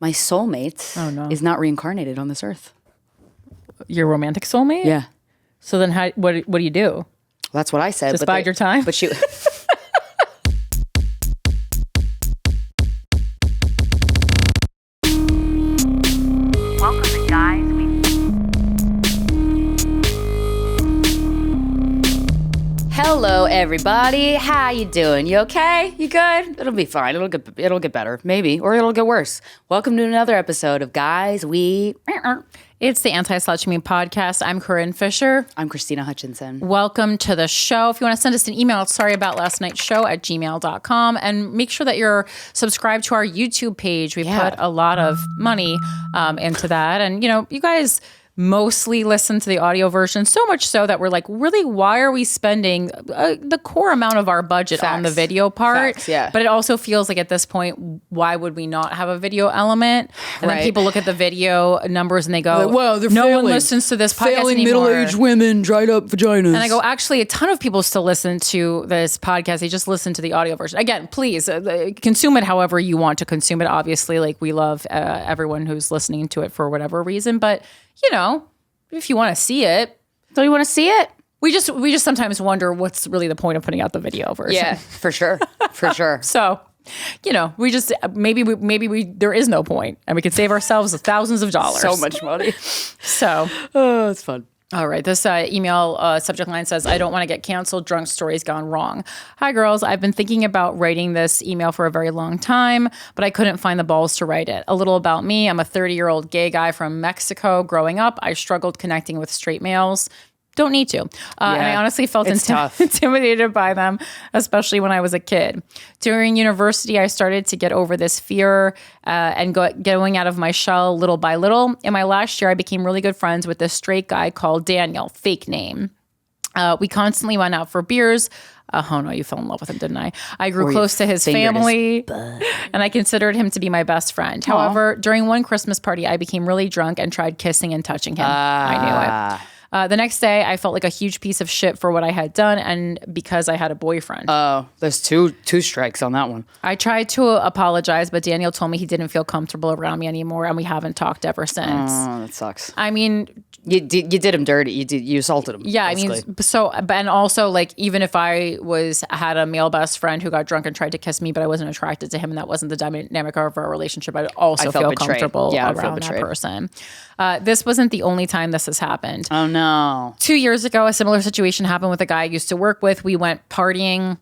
My soulmate is not reincarnated on this earth. Your romantic soulmate? Yeah. So then what do you do? That's what I said. Just bide your time? But she... Welcome to Guys We... Hello, everybody. How you doing? You okay? You good? It'll be fine. It'll get better, maybe, or it'll get worse. Welcome to another episode of Guys We... It's the Anti-Slut Shaming Podcast. I'm Corinne Fisher. I'm Krystyna Hutchinson. Welcome to the show. If you want to send us an email, it's sorryaboutlastnightshow@gmail.com. And make sure that you're subscribed to our YouTube page. We put a lot of money into that. And, you know, you guys mostly listen to the audio version, so much so that we're like, really, why are we spending the core amount of our budget on the video part? Facts, yeah. But it also feels like at this point, why would we not have a video element? And then people look at the video numbers and they go, like, wow, they're no failing. one listens to this podcast Failing anymore. middle-aged women, dried up vaginas. And I go, actually, a ton of people still listen to this podcast. They just listen to the audio version. Again, please consume it however you want to consume it. Obviously, like we love everyone who's listening to it for whatever reason. But, you know, if you want to see it. Don't you want to see it? We just sometimes wonder what's really the point of putting out the video version. Yeah, for sure. For sure. So, you know, we just maybe there is no point and we could save ourselves thousands of dollars. So much money. So, oh, it's fun. All right. This email subject line says, I don't want to get canceled. Drunk stories gone wrong. Hi, girls. I've been thinking about writing this email for a very long time, but I couldn't find the balls to write it. A little about me. I'm a 30-year-old gay guy from Mexico. Growing up, I struggled connecting with straight males. Don't need to. And I honestly felt intimidated by them, especially when I was a kid. During university, I started to get over this fear and going out of my shell little by little. In my last year, I became really good friends with this straight guy called Daniel, fake name. We constantly went out for beers. Oh no, you fell in love with him, didn't I? I grew close to his family and I considered him to be my best friend. Aww. However, during one Christmas party, I became really drunk and tried kissing and touching him. I knew it. The next day, I felt like a huge piece of shit for what I had done and because I had a boyfriend. Oh, there's two strikes on that one. I tried to apologize, but Daniel told me he didn't feel comfortable around me anymore, and we haven't talked ever since. Oh, that sucks. I mean... You did him dirty. You assaulted him. Yeah, basically. I mean, so, and also, like, even if I had a male best friend who got drunk and tried to kiss me, but I wasn't attracted to him, and that wasn't the dynamic of our relationship, I'd also feel comfortable around that person. This wasn't the only time this has happened. Oh, no. 2 years ago, a similar situation happened with a guy I used to work with. We went partying,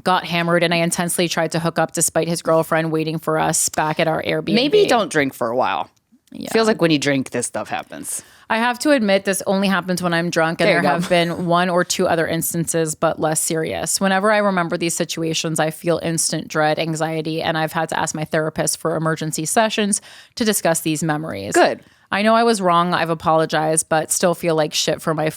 got hammered, and I intensely tried to hook up despite his girlfriend waiting for us back at our Airbnb. Maybe don't drink for a while. Yeah. Feels like when you drink, this stuff happens. I have to admit, this only happens when I'm drunk, and there have been one or two other instances, but less serious. Whenever I remember these situations, I feel instant dread, anxiety, and I've had to ask my therapist for emergency sessions to discuss these memories. Good. I know I was wrong. I've apologized, but still feel like shit to my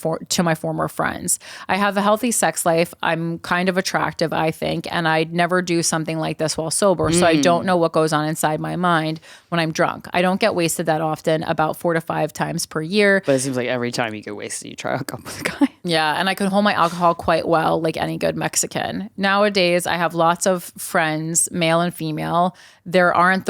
former friends. I have a healthy sex life. I'm kind of attractive, I think, and I'd never do something like this while sober. So I don't know what goes on inside my mind when I'm drunk. I don't get wasted that often, about 4 to 5 times per year. But it seems like every time you get wasted, you try to hook up with a guy. Yeah, and I can hold my alcohol quite well, like any good Mexican. Nowadays, I have lots of friends, male and female. There aren't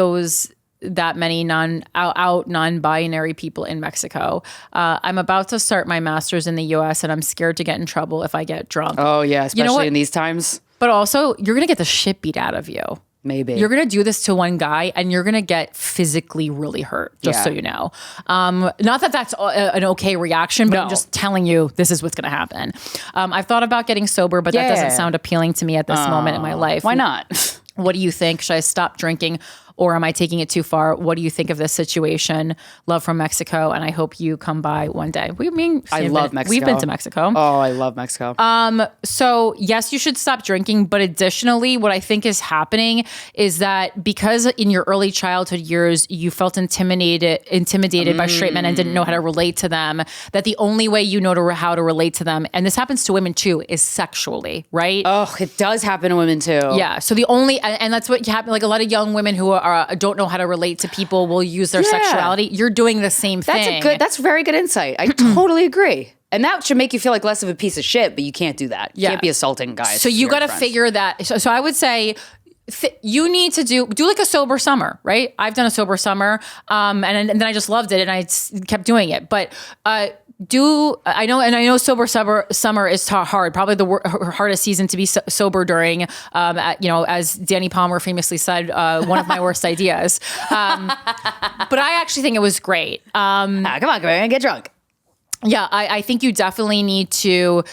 that many non-binary people in Mexico. I'm about to start my master's in the US and I'm scared to get in trouble if I get drunk. Oh yeah, especially in these times. But also, you're going to get the shit beat out of you. Maybe. You're going to do this to one guy and you're going to get physically really hurt, just so you know. Not that that's an okay reaction, but I'm just telling you this is what's going to happen. I've thought about getting sober, but that doesn't sound appealing to me at this moment in my life. Why not? What do you think? Should I stop drinking? Or am I taking it too far? What do you think of this situation? Love from Mexico, and I hope you come by one day. I love Mexico. We've been to Mexico. Oh, I love Mexico. So yes, you should stop drinking. But additionally, what I think is happening is that because in your early childhood years, you felt intimidated by straight men and didn't know how to relate to them, that the only way you know how to relate to them, and this happens to women too, is sexually, right? Oh, it does happen to women too. Yeah. So the only, and that's what happens, like a lot of young women who don't know how to relate to people will use their sexuality. You're doing the same thing. That's very good insight. I totally agree. And that should make you feel like less of a piece of shit, but you can't do that. You can't be assaulting guys. So you got to figure that. So I would say you need to do like a sober summer, right? I've done a sober summer, and then I just loved it, and I kept doing it. But I know sober summer is hard, probably the hardest season to be sober during. As Danny Palmer famously said, one of my worst ideas. But I actually think it was great. Come on, get drunk. Yeah, I think you definitely need to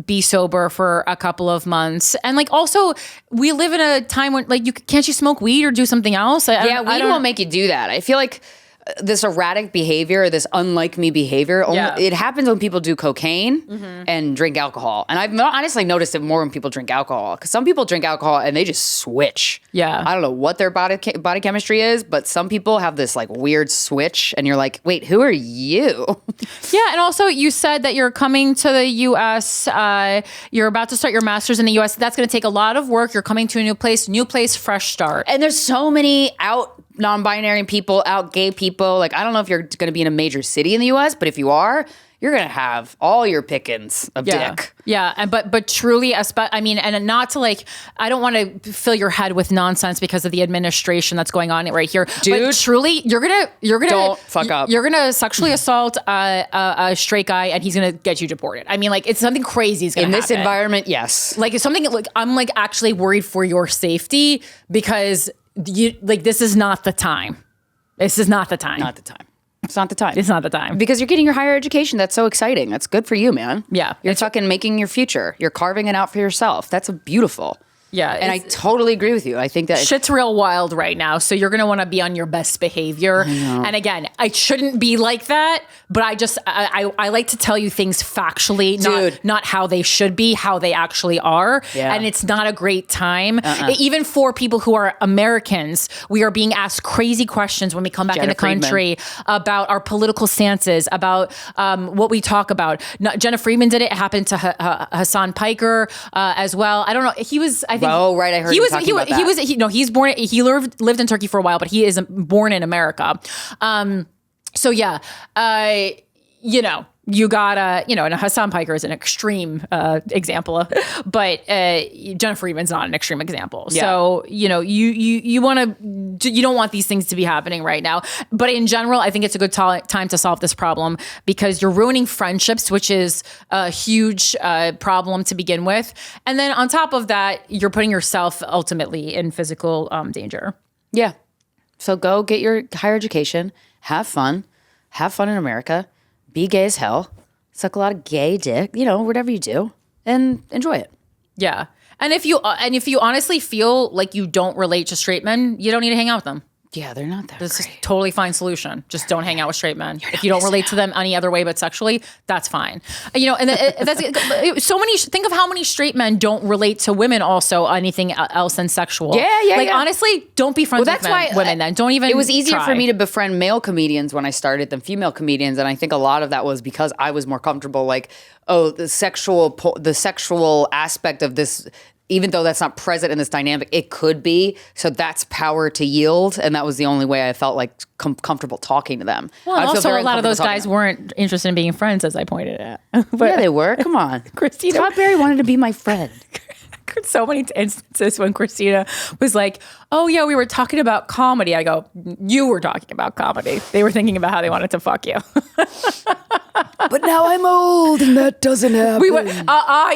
be sober for a couple of months. And like, also, we live in a time when like, can't you smoke weed or do something else? Weed won't make you do that. I feel like this erratic behavior, this unlike me behavior, it happens when people do cocaine and drink alcohol. And I've honestly noticed it more when people drink alcohol, because some people drink alcohol and they just switch. Yeah. I don't know what their body chemistry is, but some people have this like weird switch and you're like, wait, who are you? Yeah. And also you said that you're coming to the U.S. You're about to start your master's in the U.S. That's going to take a lot of work. You're coming to a new place, fresh start. And there's so many out non-binary people, out gay people. Like, I don't know if you're going to be in a major city in the U.S., but if you are, you're going to have all your pickings of dick. Yeah. And but truly, and not to like, I don't want to fill your head with nonsense because of the administration that's going on right here. Dude, but truly, you're gonna don't fuck up. You're gonna sexually assault a straight guy, and he's gonna get you deported. I mean, like, it's something crazy is gonna happen. In this environment, yes. Like, it's something like, I'm like actually worried for your safety, because this is not the time. This is not the time. Not the time. It's not the time. It's not the time. Because you're getting your higher education. That's so exciting. That's good for you, man. Yeah. You're fucking making your future. You're carving it out for yourself. That's beautiful. Yeah. And I totally agree with you. I think that shit's real wild right now. So you're going to want to be on your best behavior. And again, it shouldn't be like that, but I like to tell you things factually, not how they should be, how they actually are. Yeah. And it's not a great time. Even for people who are Americans, we are being asked crazy questions when we come back in the country about our political stances, about what we talk about. Jenna Friedman did it. It happened to Hassan Piker as well. I don't know. He was, I think. Oh, right. I heard him talking about that. He's born. He lived in Turkey for a while, but he is born in America. So yeah, you gotta, and Hassan Piker is an extreme example, but Jenna Friedman's not an extreme example. Yeah. So you don't want these things to be happening right now. But in general, I think it's a good time to solve this problem, because you're ruining friendships, which is a huge problem to begin with, and then on top of that, you're putting yourself ultimately in physical danger. Yeah. So go get your higher education, have fun in America. Be gay as hell, suck a lot of gay dick, whatever you do, and enjoy it. Yeah. And if you honestly feel like you don't relate to straight men, you don't need to hang out with them. Yeah, they're not that This great. is a totally fine solution. Just don't hang out with straight men. If you don't relate to them any other way but sexually, that's fine. And that's so many. Think of how many straight men don't relate to women also anything else than sexual. Yeah. Honestly, don't be friends with women then. Don't even. It was easier try. for me to befriend male comedians when I started than female comedians, and I think a lot of that was because I was more comfortable. Like, the sexual aspect of this. Even though that's not present in this dynamic, it could be. So that's power to yield. And that was the only way I felt like comfortable talking to them. Well, also a lot of those guys weren't interested in being friends, as I pointed out. But yeah, they were. Come on. Krystyna. Todd Berry wanted to be my friend. So many instances when Krystyna was like, oh yeah, we were talking about comedy. I go, you were talking about comedy. They were thinking about how they wanted to fuck you. But now I'm old and that doesn't happen.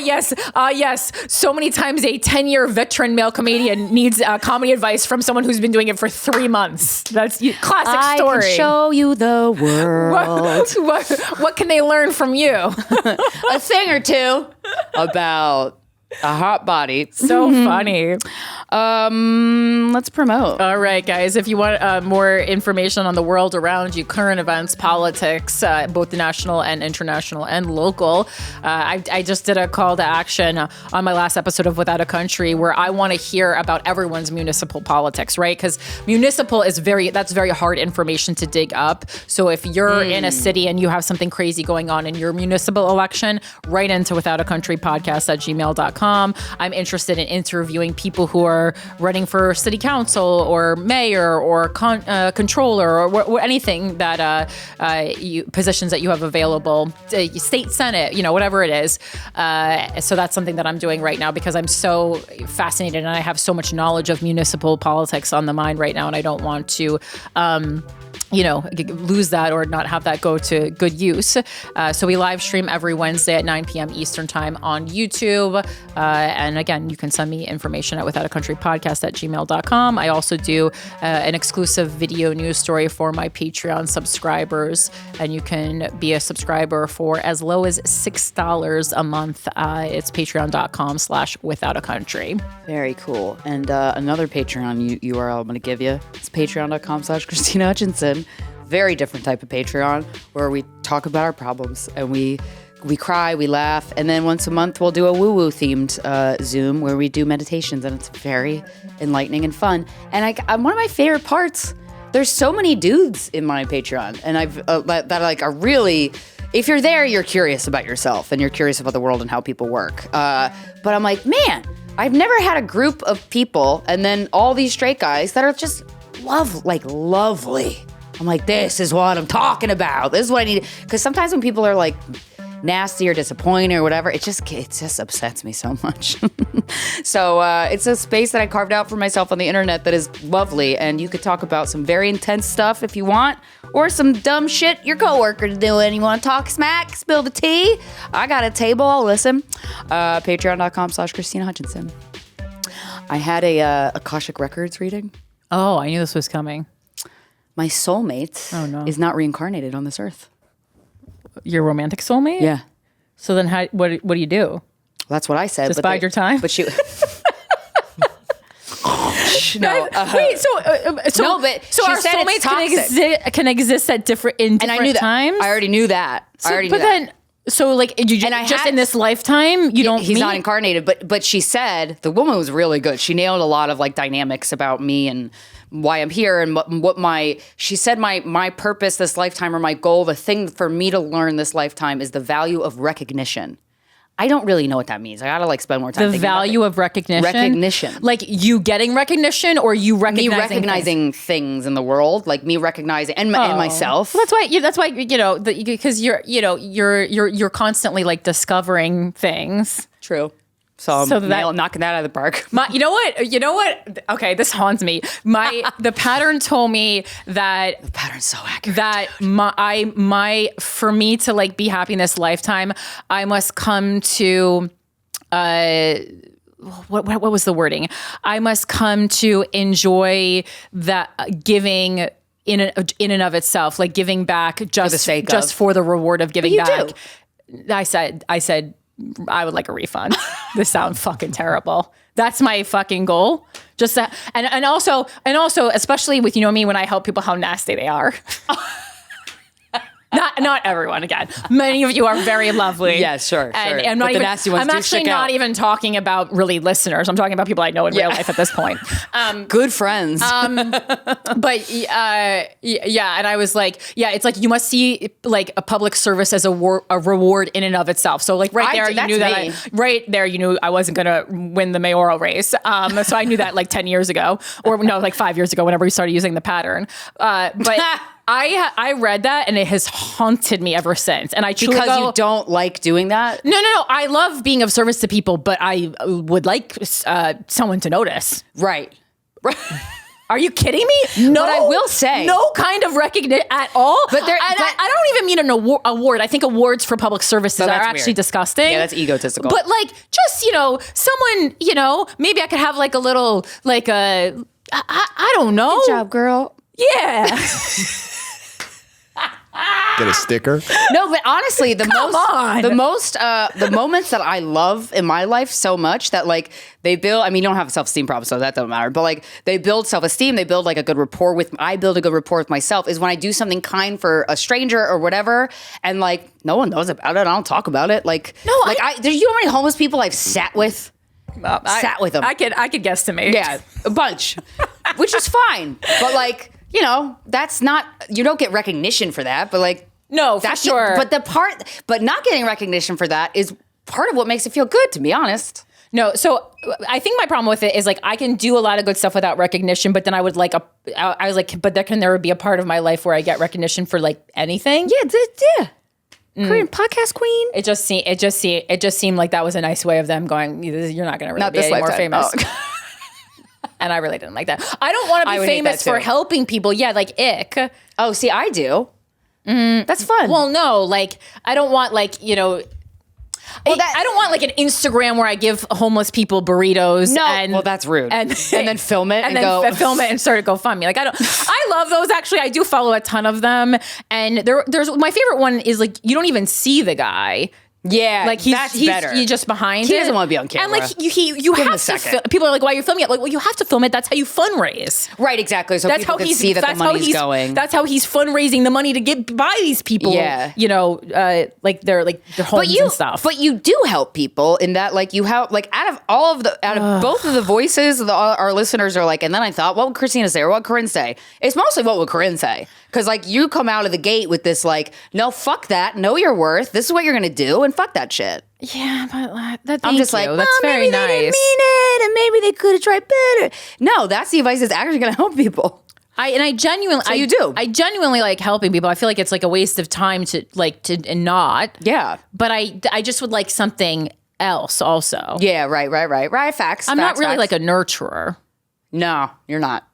Yes. So many times a 10-year veteran male comedian needs comedy advice from someone who's been doing it for 3 months. That's classic story. I can show you the world. What can they learn from you? A thing or two about a hot body. So funny. Let's promote. All right, guys. If you want more information on the world around you, current events, politics, both the national and international and local, I just did a call to action on my last episode of Without a Country, where I want to hear about everyone's municipal politics, right? Because municipal is that's very hard information to dig up. So if you're in a city and you have something crazy going on in your municipal election, write into withoutacountrypodcast@gmail.com. patreon.com. I'm interested in interviewing people who are running for city council or mayor or controller or anything that positions that you have available, state senate, whatever it is. So that's something that I'm doing right now because I'm so fascinated and I have so much knowledge of municipal politics on the mind right now, and I don't want to lose that or not have that go to good use. So we live stream every Wednesday at 9 p.m. Eastern time on YouTube. And again, you can send me information at withoutacountrypodcast@gmail.com. I also do an exclusive video news story for my Patreon subscribers, and you can be a subscriber for as low as $6 a month. It's patreon.com/withoutacountry. Very cool. And another Patreon URL I'm going to give you. It's patreon.com/Krystyna Hutchinson. Very different type of Patreon where we talk about our problems and we cry, we laugh, and then once a month we'll do a woo-woo themed Zoom where we do meditations, and it's very enlightening and fun. And one of my favorite parts, there's so many dudes in my Patreon, and that are really, if you're there, you're curious about yourself and you're curious about the world and how people work. But I'm like, man, I've never had a group of people and then all these straight guys that are just lovely. I'm like, this is what I'm talking about. This is what I need. Because sometimes when people are like nasty or disappointed or whatever, it just upsets me so much. So it's a space that I carved out for myself on the internet that is lovely. And you could talk about some very intense stuff if you want, or some dumb shit your coworker's doing. You want to talk smack, spill the tea? I got a table. I'll listen. Patreon.com/Krystyna Hutchinson. I had a Akashic Records reading. Oh, I knew this was coming. My soulmate is not reincarnated on this earth. Your romantic soulmate? Yeah. So then what do you do? Well, that's what I said. Just bide your time? But she... No. Wait, so our soulmates can exist at different times? And I knew that. Times? I already knew that. So like you just in this lifetime you don't. He's not incarnated, but she said the woman was really good. She nailed a lot of like dynamics about me and why I'm here and she said my purpose this lifetime, or my goal, the thing for me to learn this lifetime is the value of recognition. I don't really know what that means. I gotta like spend more time. The value of recognition. Recognition, like you getting recognition, or you recognizing things in the world, like me recognizing and myself. Well, that's why because you're constantly like discovering things. True. So knocking that out of the park. You know what? Okay, this haunts me. The pattern told me that the pattern's so accurate. That for me to like be happy in this lifetime, I must come to what was the wording? I must come to enjoy that giving in and of itself, like giving back just for the reward of giving back. I said I would like a refund. This sounds fucking terrible. That's my fucking goal. Just that, and also, especially with me when I help people, how nasty they are. Not everyone. Again, many of you are very lovely. Yeah, sure. And I'm actually not even talking about really listeners. I'm talking about people I know in real life at this point. Good friends. But and I was like, it's like you must see like a public service as a reward in and of itself. So like right there, you knew I wasn't gonna win the mayoral race. So I knew that like 10 years ago, or no, like 5 years ago, whenever we started using the pattern. But. I read that and it has haunted me ever since. And you don't like doing that? No. I love being of service to people, but I would like someone to notice. Right. Are you kidding me? No. But I will say, no kind of recognition at all. I don't even mean an award. I think awards for public services are actually weird. Disgusting. Yeah, that's egotistical. But like, just someone, maybe I could have like a little, like I don't know. Good job, girl. Yeah. Get a sticker. No, but honestly, the moments that I love in my life so much that like they build. I mean, you don't have a self-esteem problem, so that doesn't matter. But like they build self-esteem, they build like a good rapport with. I build a good rapport with myself is when I do something kind for a stranger or whatever, and like no one knows about it. I don't talk about it. Like you know how many homeless people I've sat with. Sat with them. I could guesstimate. Yeah, a bunch, which is fine. But like. That's not, you don't get recognition for that, but like, no, for sure. But not getting recognition for that is part of what makes it feel good, to be honest. No, so I think my problem with it is like I can do a lot of good stuff without recognition, but then I would like I was like, but there would be a part of my life where I get recognition for like anything. Yeah. Korean podcast queen. It just seemed like that was a nice way of them going, you're not going to really be any more famous. Oh. And I really didn't like that. I don't want to be famous for helping people. Yeah, like ick. Oh, see, I do. That's fun. Well, no, like I don't want like, I don't want like an Instagram where I give homeless people burritos. No, and, that's rude. And then film it and then go film it and start to GoFundMe. Like I love those actually. I do follow a ton of them, and there's my favorite one is like you don't even see the guy. Yeah, like that's better. He's just behind. He doesn't want to be on camera. And like you have to film. People are like, "Why are you filming it?" Like, well, you have to film it. That's how you fundraise. Right, exactly. So people can see that the money's going. That's how he's fundraising the money to buy these people. Yeah, like their homes and stuff. But you do help people in that, like you help. Like out of both of the voices, our listeners are like. And then I thought, what would Krystyna say or what would Corinne say? It's mostly what would Corinne say. Because like you come out of the gate with this like, no, fuck that, know your worth. This is what you're gonna do, and fuck that shit. Yeah, but I'm just like, that's very nice. They didn't mean it, and maybe they could have tried better. No, that's the advice that's actually gonna help people. I genuinely, you do. I genuinely like helping people. I feel like it's like a waste of time to not. Yeah, but I just would like something else also. Yeah, right. Facts. I'm not really like a nurturer. No, you're not.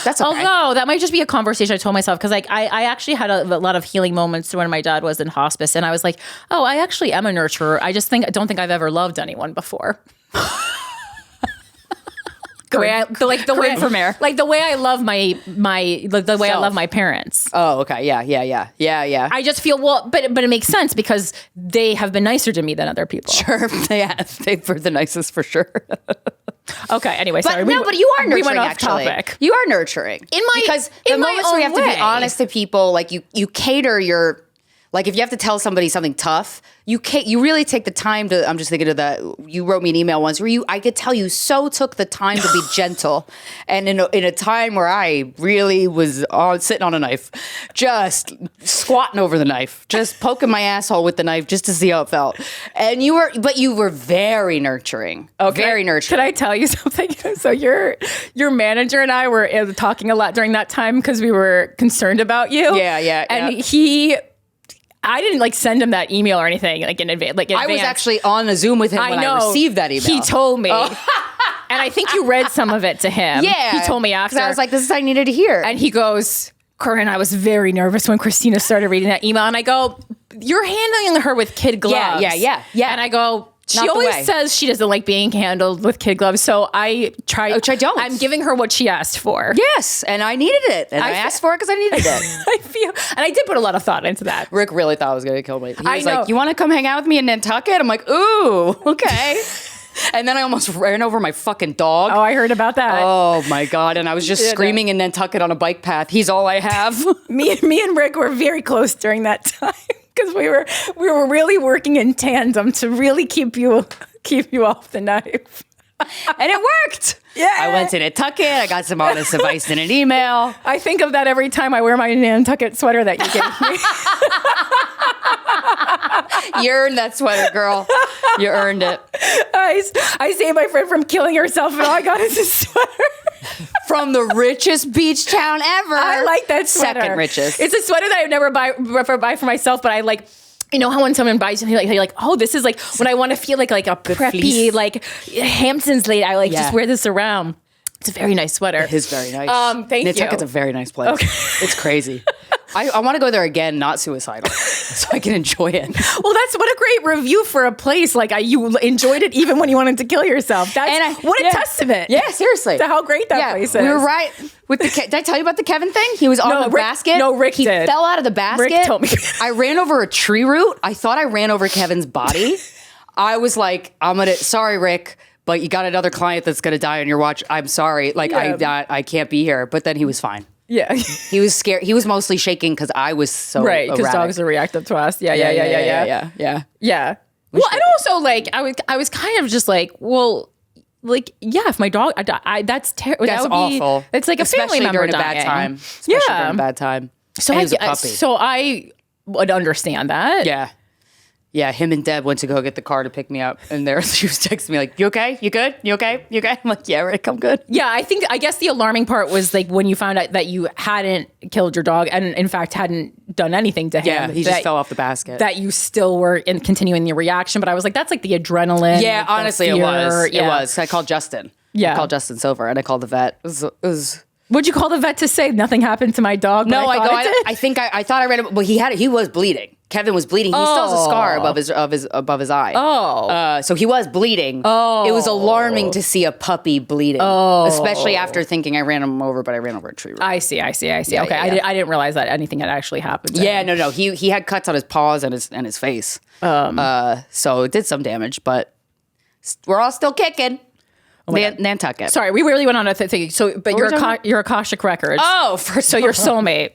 That's okay. Although that might just be a conversation I told myself because like I actually had a lot of healing moments when my dad was in hospice, and I was like, oh, I actually am a nurturer. I just don't think I've ever loved anyone before. The way I love I love my parents. Oh, okay. Yeah. I just feel but it makes sense because they have been nicer to me than other people. Sure. Yeah, they were the nicest for sure. Okay. Anyway, sorry. But you are nurturing. We went off actually. topic. You are nurturing because the moments where you have to be honest to people, like you cater your. Like if you have to tell somebody something tough, you really take the time to. I'm just thinking of that. You wrote me an email once where I could tell you took the time to be gentle, and in a time where I really was sitting on a knife, just squatting over the knife, just poking my asshole with the knife just to see how it felt. And you were very nurturing. Okay. Very nurturing. Can I tell you something? So your manager and I were talking a lot during that time because we were concerned about you. Yeah. And I didn't like send him that email or anything like in advance. I was actually on a Zoom with him when I received that email. He told me. And I think you read some of it to him. Yeah. He told me after. I was like, this is what I needed to hear. And he goes, Corinne, I was very nervous when Krystyna started reading that email. And I go, you're handling her with kid gloves. Yeah. And I go, she always says she doesn't like being handled with kid gloves, so I try. Which I don't. I'm giving her what she asked for. Yes, and I needed it, and I asked for it because I needed it. And I did put a lot of thought into that. Rick really thought I was going to kill me. He was like, "You want to come hang out with me in Nantucket?" I'm like, "Ooh, okay." And then I almost ran over my fucking dog. Oh, I heard about that. Oh my God! And I was just screaming in Nantucket on a bike path. He's all I have. me and Rick were very close during that time. Because we were really working in tandem to really keep you off the knife. And it worked. Yeah. I went to Nantucket. I got some honest advice in an email. I think of that every time I wear my Nantucket sweater that you gave me. You earned that sweater, girl. You earned it. I saved my friend from killing herself, and all I got is a sweater. From the richest beach town ever. I like that sweater. Second richest. It's a sweater that I would never buy for myself, but I like. You know how when someone buys you, you're like, oh, this is like when I want to feel like a preppy, fleece. Like Hamptons lady. I just wear this around. It's a very nice sweater. It is very nice. Thank you. Nantucket's a very nice place. Okay. It's crazy. I want to go there again, not suicidal, so I can enjoy it. Well, what a great review for a place. Like you enjoyed it even when you wanted to kill yourself. What a testament. Yeah, seriously. To how great that place is. We were right. Did I tell you about the Kevin thing? He was on the basket. No, Rick He did. fell out of the basket. Rick told me. I ran over a tree root. I thought I ran over Kevin's body. I was like, sorry, Rick, but you got another client that's going to die on your watch. I'm sorry. Like, I can't be here. But then he was fine. Yeah. He was scared. He was mostly shaking because I was so right, because dogs are reactive to us. Yeah. Well, and also, like, I was kind of just like, well, like, yeah, if my dog, that's terrible. That's awful. It's like especially a family member during dying. A bad time. Especially during a bad time. So I would understand that. Yeah. Yeah, him and Deb went to go get the car to pick me up, and there she was texting me like, "You okay? You good? You okay? You okay?" I'm like, "Yeah, Rick, I'm good." Yeah, I guess the alarming part was like when you found out that you hadn't killed your dog and in fact hadn't done anything to him. Yeah, he just fell off the basket. That you still were continuing the reaction, but I was like, that's like the adrenaline. Yeah, like, honestly, it was. Yeah. It was. I called Justin. Yeah. I called Justin Silver, and I called the vet. It was What'd you call the vet to say? Nothing happened to my dog. No, I thought I read it. Well, he was bleeding. Kevin was bleeding. He still has a scar above his eye. Oh, so he was bleeding. Oh, it was alarming to see a puppy bleeding. Oh, especially after thinking I ran him over, but I ran over a tree root. I see. Yeah, okay, yeah. I didn't realize that anything had actually happened. To him. No. He had cuts on his paws and his face. So it did some damage, but we're all still kicking. Nantucket. Sorry, we really went on a thing. So, but you're Akashic Records. Oh, so your soulmate.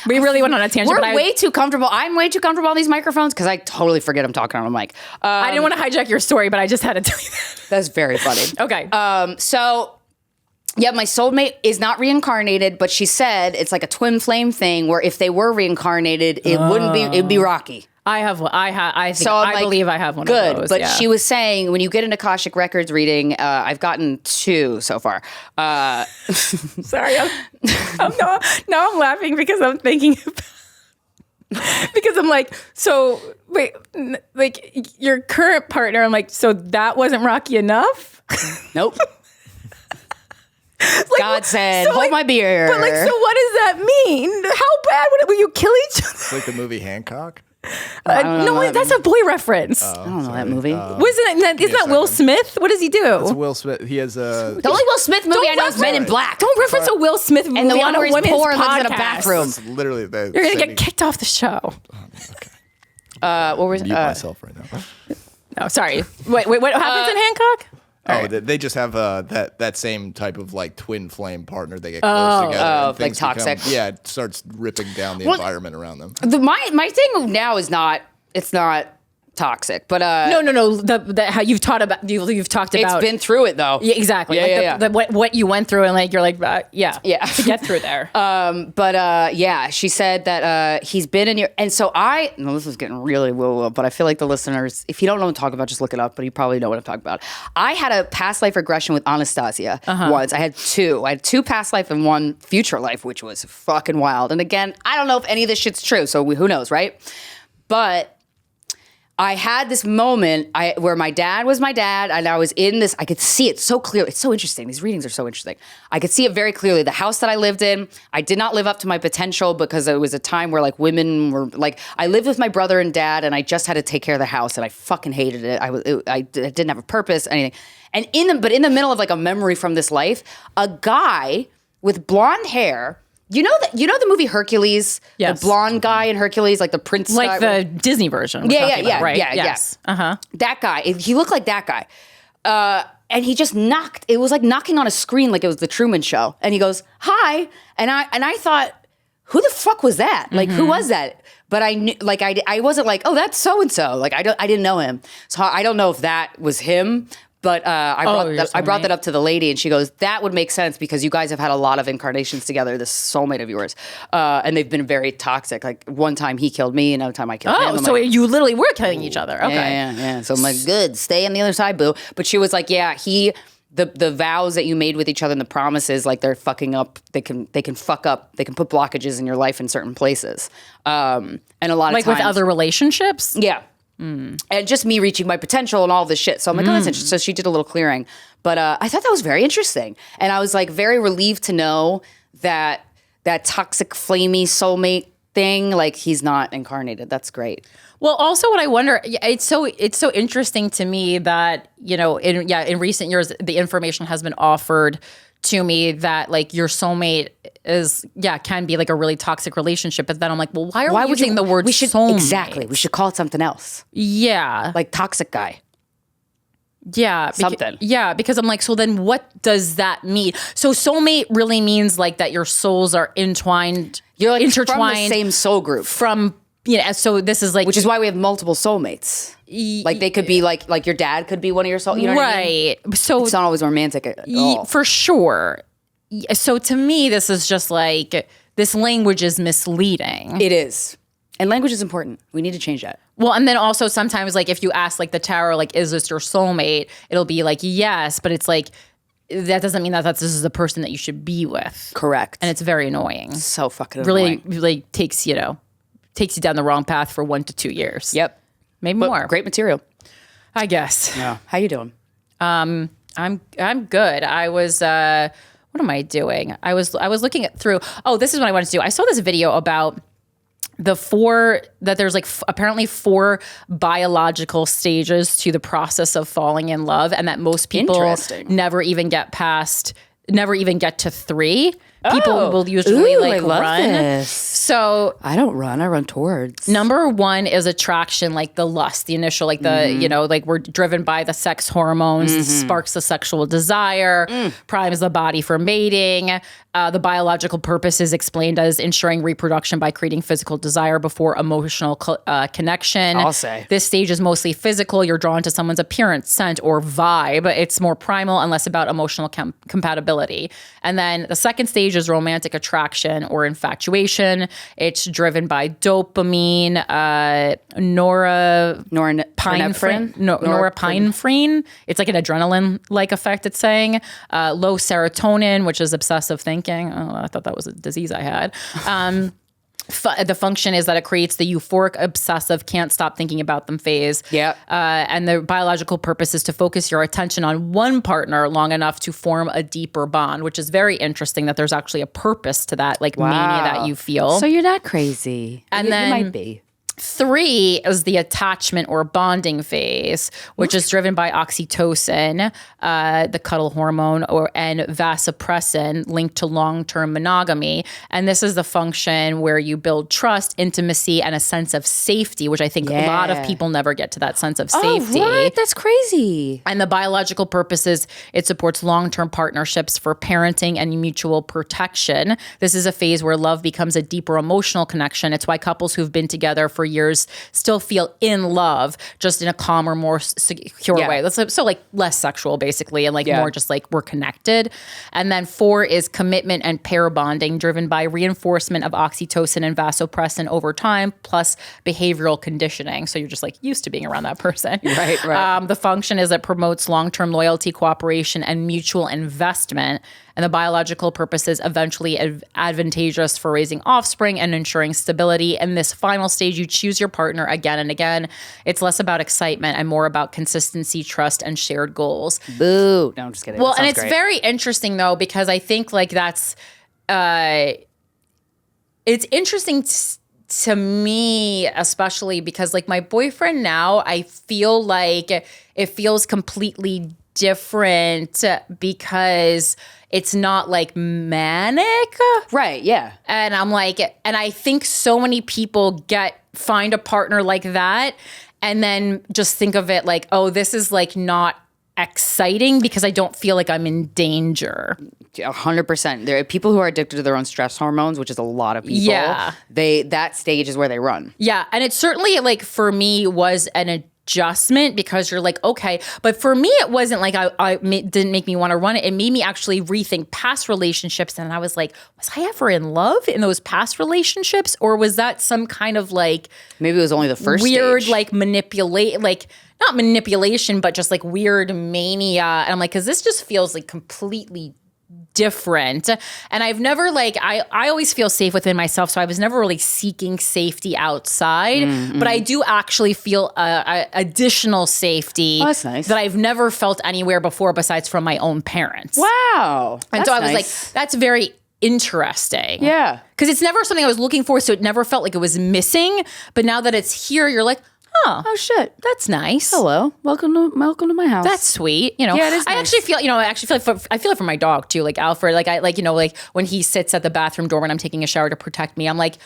We really went on a tangent. We're way too comfortable. I'm way too comfortable on these microphones because I totally forget I'm talking on a mic. I didn't want to hijack your story, but I just had to tell you that. That's very funny. Okay. So, yeah, my soulmate is not reincarnated, but she said it's like a twin flame thing where if they were reincarnated, it wouldn't be. It'd be Rocky. I have one. I believe I have one good, of those. But yeah. she was saying when you get an Akashic Records reading, I've gotten 2 so far. Sorry, I'm laughing because I'm thinking because I'm like, so wait, like your current partner, I'm like, so that wasn't Rocky enough? Nope. Like, God said, hold my beer. But like, so what does that mean? How bad will you kill each other? It's like the movie Hancock. No, that's a boy reference. I don't know that movie. Isn't that Will Smith? What does he do? It's Will Smith. He has a. The only Will Smith movie I know is Men in Black. Don't reference a Will Smith movie and the one on where a he's women's poor and lives in a podcast. bathroom. It's literally the. You're gonna get kicked off the show. Okay. What was Mute myself right now. No, sorry. Wait. What happens in Hancock? They just have that same type of like twin flame partner. They get close together. And like things toxic. It starts ripping down the environment around them. My thing now is not. It's not toxic, but No. How you've talked about. You've talked about. It's been through it though. Yeah, exactly. Yeah, What you went through and like you're like yeah to get through there. But she said that he's been in your, and so this is getting really woo, but I feel like the listeners, if you don't know what I'm talking about, just look it up. But you probably know what I'm talking about. I had a past life regression with Anastasia once. I had 2. I had 2 past life and 1 future life, which was fucking wild. And again, I don't know if any of this shit's true, so who knows, right? But I had this moment where my dad was my dad, and I was in this. I could see it so clearly. It's so interesting. These readings are so interesting. I could see it very clearly. The house that I lived in, I did not live up to my potential because it was a time where like women were like. I lived with my brother and dad, and I just had to take care of the house, and I fucking hated it. I didn't have a purpose, anything. And in the middle of like a memory from this life, a guy with blonde hair. You know the movie Hercules? Yes. The blonde guy in Hercules, like the prince like guy. the Disney version. Yeah, right? yeah. Yes. That guy, he looked like that guy. And he just knocked. It was like knocking on a screen like it was the Truman Show. And he goes, "Hi." And I thought, who the fuck was that? Like, who was that? But I knew, like, I wasn't like, oh, that's so-and-so. Like, I didn't know him. So I don't know if that was him. But I brought that up to the lady, and she goes, "That would make sense because you guys have had a lot of incarnations together. This soulmate of yours, and they've been very toxic. Like one time he killed me, another time I killed him. Oh, so like, you literally were killing each other. Okay, yeah. So I'm like, good, stay on the other side, boo. But she was like, yeah, the vows that you made with each other and the promises, like they're fucking up. They can fuck up. They can put blockages in your life in certain places, and a lot of times, like with other relationships. Yeah." And just me reaching my potential and all this shit. So I'm like, oh, that's interesting. So she did a little clearing. But I thought that was very interesting. And I was like very relieved to know that toxic, flamey soulmate thing, like he's not incarnated. That's great. Well, also what I wonder, it's so interesting to me that, in recent years, the information has been offered to me that like your soulmate can be like a really toxic relationship. But then I'm like, well, why are we using the word soulmate? Exactly. We should call it something else. Yeah. Like toxic guy. Yeah. Something. Because I'm like, so then what does that mean? So soulmate really means like that your souls are entwined. You're like intertwined from the same soul group. So this is like, which is why we have multiple soulmates. Like they could be like your dad could be one of your soul. You know what I mean? Right. So it's not always romantic at all. For sure. So to me, this is just like this language is misleading. It is. And language is important. We need to change that. Well, and then also sometimes like if you ask like the tarot, like, is this your soulmate? It'll be like, yes, but it's like, that doesn't mean that this is the person that you should be with. Correct. And it's very annoying. So fucking annoying. Really takes you down the wrong path for 1 to 2 years. Yep. Maybe But more. great material. I guess. Yeah. How you doing? I'm good. I was what am I doing? I was looking through. Oh, this is what I wanted to do. I saw this video about there's like apparently 4 biological stages to the process of falling in love, and that most people never even get to 3. People will usually like run. This. So I don't run. I run towards. Number 1 is attraction, like the lust, the initial, like the, like we're driven by the sex hormones, sparks the sexual desire, primes the body for mating. The biological purpose is explained as ensuring reproduction by creating physical desire before emotional connection. I'll say. This stage is mostly physical. You're drawn to someone's appearance, scent, or vibe. It's more primal and less about emotional compatibility. And then the second stage is romantic attraction or infatuation. It's driven by dopamine, norepinephrine. It's like an adrenaline-like effect, it's saying. Low serotonin, which is obsessive thinking. Oh, I thought that was a disease I had. The function is that it creates the euphoric, obsessive, can't stop thinking about them phase. Yeah. And the biological purpose is to focus your attention on one partner long enough to form a deeper bond, which is very interesting that there's actually a purpose to that, like mania that you feel. So you're not crazy. And then you might be. 3 is the attachment or bonding phase, which is driven by oxytocin, the cuddle hormone, and vasopressin linked to long-term monogamy. And this is the function where you build trust, intimacy, and a sense of safety, which I think a lot of people never get to that sense of safety. Oh, what? That's crazy. And the biological purpose is it supports long-term partnerships for parenting and mutual protection. This is a phase where love becomes a deeper emotional connection. It's why couples who've been together for years still feel in love, just in a calmer, more secure way. So like less sexual basically, and like more just like we're connected. And then 4 is commitment and pair bonding, driven by reinforcement of oxytocin and vasopressin over time, plus behavioral conditioning. So you're just like used to being around that person. Right. The function is it promotes long-term loyalty, cooperation, and mutual investment. And the biological purpose is eventually advantageous for raising offspring and ensuring stability. In this final stage, you choose your partner again and again. It's less about excitement and more about consistency, trust, and shared goals. Boo. No, I'm just kidding. Well, and it's very interesting, though, because I think like that's it's interesting to me, especially because like my boyfriend now, I feel like it feels completely different because it's not like manic. Right, yeah. And I'm like, and I think so many people find a partner like that and then just think of it like, oh, this is like not exciting because I don't feel like I'm in danger. 100%. There are people who are addicted to their own stress hormones, which is a lot of people. Yeah. That stage is where they run. Yeah. And it certainly like for me was an adjustment because you're like, okay, but for me, it wasn't like didn't make me want to run it. It made me actually rethink past relationships. And I was like, was I ever in love in those past relationships? Or was that some kind of like, maybe it was only the first weird, stage. like not manipulation, but just like weird mania. And I'm like, cause this just feels like completely different. And I've never I always feel safe within myself. So I was never really seeking safety outside, but I do actually feel additional safety that's nice. that I've never felt anywhere before besides from my own parents. Wow. And so I was like, that's very interesting. Yeah. Because it's never something I was looking for. So it never felt like it was missing. But now that it's here, you're like, oh shit, that's nice. Hello, welcome to my house. That's sweet. Yeah, it is. I nice. actually feel, I feel it for my dog too. Like Alfred, like when he sits at the bathroom door when I'm taking a shower to protect me, I'm like,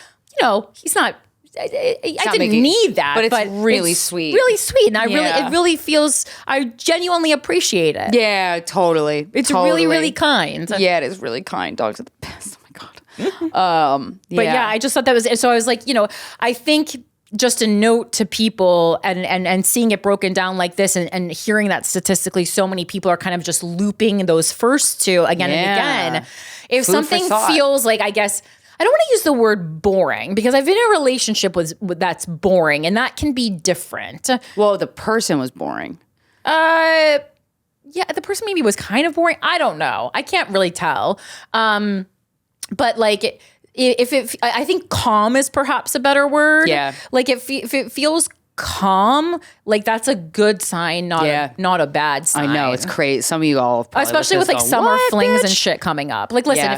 he's not. I didn't need that, but it's really sweet. Really sweet, and it really feels. I genuinely appreciate it. Yeah, totally. It's really, really kind. Yeah, it is really kind. Dogs are the best. Oh my god. But yeah, I just thought that was. So I was like, I think. Just a note to people and seeing it broken down like this and hearing that statistically so many people are kind of just looping those first 2 again and again. If something feels like, I I don't want to use the word boring because I've been in a relationship with that's boring, and that can be different. Well, the person was boring. Yeah, the person maybe was kind of boring. I don't know. I can't really tell. But like, I think calm is perhaps a better word. Yeah. Like if it feels calm, like that's a good sign, not a bad sign. I know, it's crazy. Some of you all probably especially with like going, summer "What, flings bitch?" and shit coming up. Like, listen, Yeah.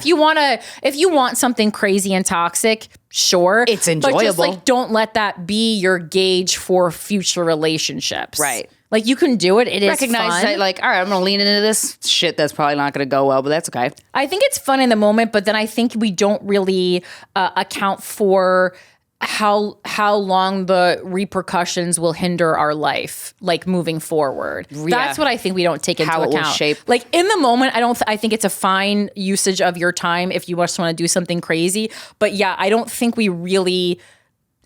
if you want something crazy and toxic, sure, It's But just enjoyable. like, don't let that be your gauge for future relationships. Right. Like, you can do it. It is Recognize fun. that, like, all right, I'm going to lean into this shit that's probably not going to go well, but that's okay. I think it's fun in the moment, but then I think we don't really account for how long the repercussions will hinder our life, like moving forward. That's what I think we don't take into How it will account. shape. Like in the moment, I think it's a fine usage of your time if you just want to do something crazy. But yeah, I don't think we really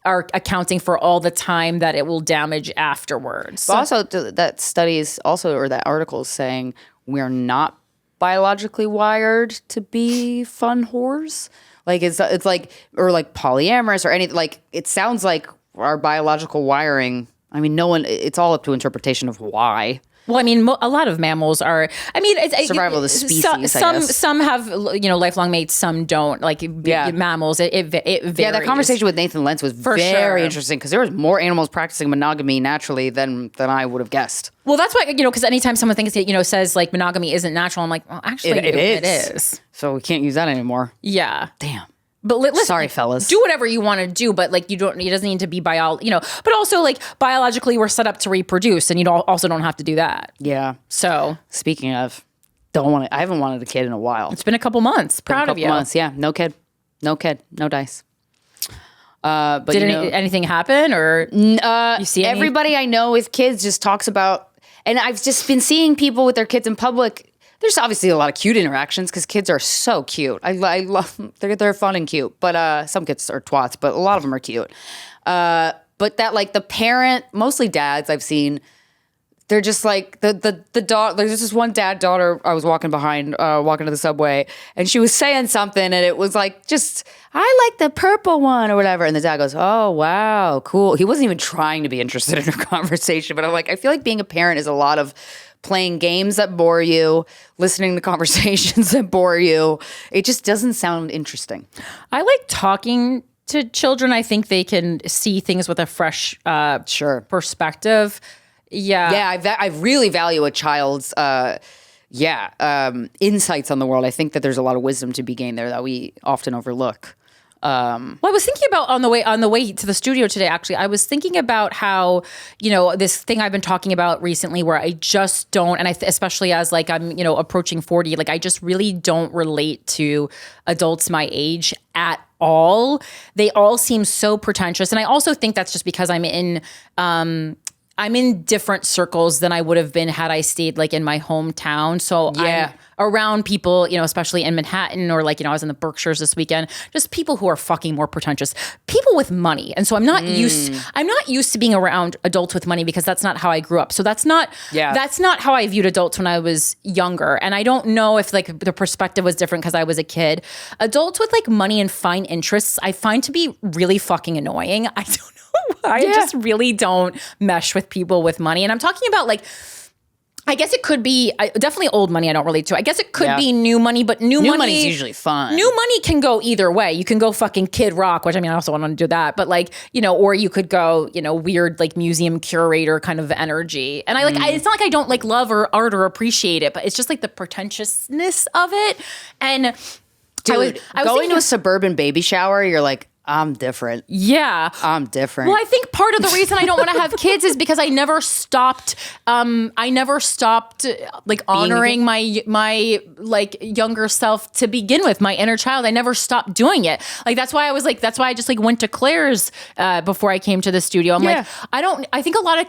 are accounting for all the time that it will damage afterwards. But also, that studies also, or that article is saying we're not biologically wired to be fun whores. Like it's like, or like polyamorous or anything. Like it sounds like our biological wiring. I mean, it's all up to interpretation of why. Well, I mean, a lot of mammals are. I mean, Survival of the species, I guess. Some have lifelong mates, some don't. Like mammals, it varies. Yeah, that conversation with Nathan Lentz was very sure. interesting because there was more animals practicing monogamy naturally than I would have guessed. Well, that's why, because anytime someone thinks, says like monogamy isn't natural, I'm like, well, actually, it is. So we can't use that anymore. Yeah. Damn. But listen, sorry, fellas. Do whatever you want to do, but like it doesn't need to be but also like biologically we're set up to reproduce, and you also don't have to do that. Yeah. So speaking of, I haven't wanted a kid in a while. It's been a couple months. Proud of you. Months, yeah. No kid, no dice. But did anything happen, or you see everybody I know with kids just talks about, and I've just been seeing people with their kids in public. There's obviously a lot of cute interactions because kids are so cute. I love they're fun and cute, but some kids are twats, but a lot of them are cute. But that like the parent, mostly dads I've seen, they're just like the daughter. There's this one daughter I was walking behind, walking to the subway, and she was saying something, and it was like just I like the purple one or whatever, and the dad goes, "Oh wow, cool." He wasn't even trying to be interested in her conversation, but I'm like, I feel like being a parent is a lot of playing games that bore you, listening to conversations that bore you. It just doesn't sound interesting. I like talking to children. I think they can see things with a fresh perspective. Yeah. I really value a child's insights on the world. I think that there's a lot of wisdom to be gained there that we often overlook. Well, I was thinking about on the way to the studio today, actually, I was thinking about how, this thing I've been talking about recently where I just don't, and especially as like I'm, approaching 40, like I just really don't relate to adults my age at all. They all seem so pretentious. And I also think that's just because I'm in different circles than I would have been had I stayed like in my hometown. So I'm around people, especially in Manhattan or like, I was in the Berkshires this weekend, just people who are fucking more pretentious, people with money. And so I'm not used to being around adults with money because that's not how I grew up. So that's not how I viewed adults when I was younger. And I don't know if like the perspective was different because I was a kid. Adults with like money and fine interests, I find to be really fucking annoying. I don't know. I just really don't mesh with people with money. And I'm talking about like, I guess it could be definitely old money I don't relate to. I guess it could be new money, but new money is usually fun. New money can go either way. You can go fucking Kid Rock, which I mean, I also want to do that. But like, or you could go, weird like museum curator kind of energy. And it's not like I don't like love or art or appreciate it, but it's just like the pretentiousness of it. And dude, I was going to a suburban baby shower, you're like, I'm different. Yeah. I'm different. Well, I think part of the reason I don't want to have kids is because I never stopped like honoring my like younger self to begin with, my inner child. I never stopped doing it. Like that's why I just like went to Claire's before I came to the studio. I'm like, I think a lot of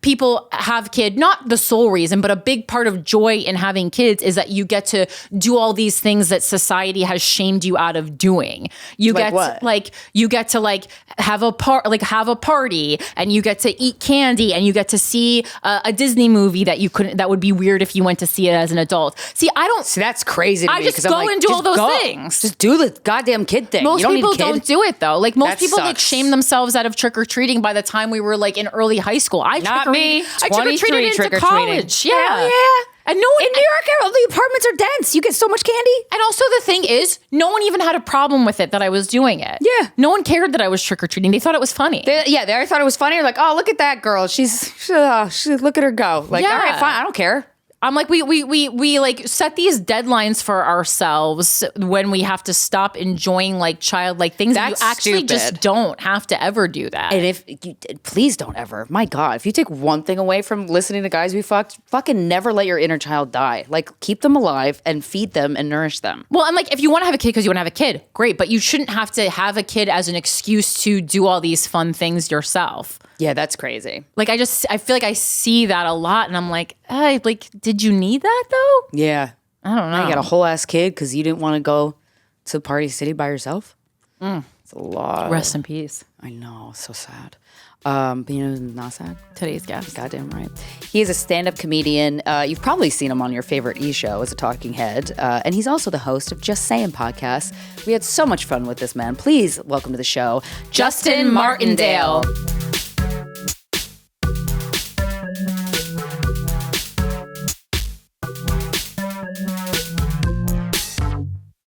people have kids, not the sole reason, but a big part of joy in having kids is that you get to do all these things that society has shamed you out of doing. You like get what? Like like you get to like have a party, and you get to eat candy, and you get to see a Disney movie that would be weird if you went to see it as an adult. See, I don't. See, that's crazy to me. I just 'cause I'm go like, and do all just those go. things. Just do the goddamn kid thing. Most you don't people need a kid. don't do it though. Like most That people like sucks. shame themselves out of trick or treating by the time we were like in early high school. I Not me. I trick or 23 treated into trick-or-treating. college. Yeah. Hell yeah. And no one In New York, the apartments are dense. You get so much candy. And also the thing is, no one even had a problem with it that I was doing it. Yeah. No one cared that I was trick or treating. They thought it was funny. They already thought it was funny. Like, oh, look at that girl. She's look at her go. Like, Yeah. all right, fine. I don't care. I'm like, we like set these deadlines for ourselves when we have to stop enjoying like childlike things. That's you actually stupid. just don't have to ever do that. And if you, please don't ever. My God, if you take one thing away from listening to Guys We Fucked, fucking never let your inner child die. Like, keep them alive and feed them and nourish them. Well, and like if you want to have a kid because you want to have a kid, great, but you shouldn't have to have a kid as an excuse to do all these fun things yourself. Yeah, that's crazy. Like I feel like I see that a lot, and I'm like, hey, like, did you need that though? Yeah. I don't know. You got a whole ass kid because you didn't want to go to Party City by yourself. It's a lot. Rest in peace. I know, so sad. But you know, who's not sad. Today's guest. Goddamn right. He is a stand-up comedian. You've probably seen him on your favorite show as a talking head. And he's also the host of Just Saying podcast. We had so much fun with this man. Please welcome to the show, Justin Martindale.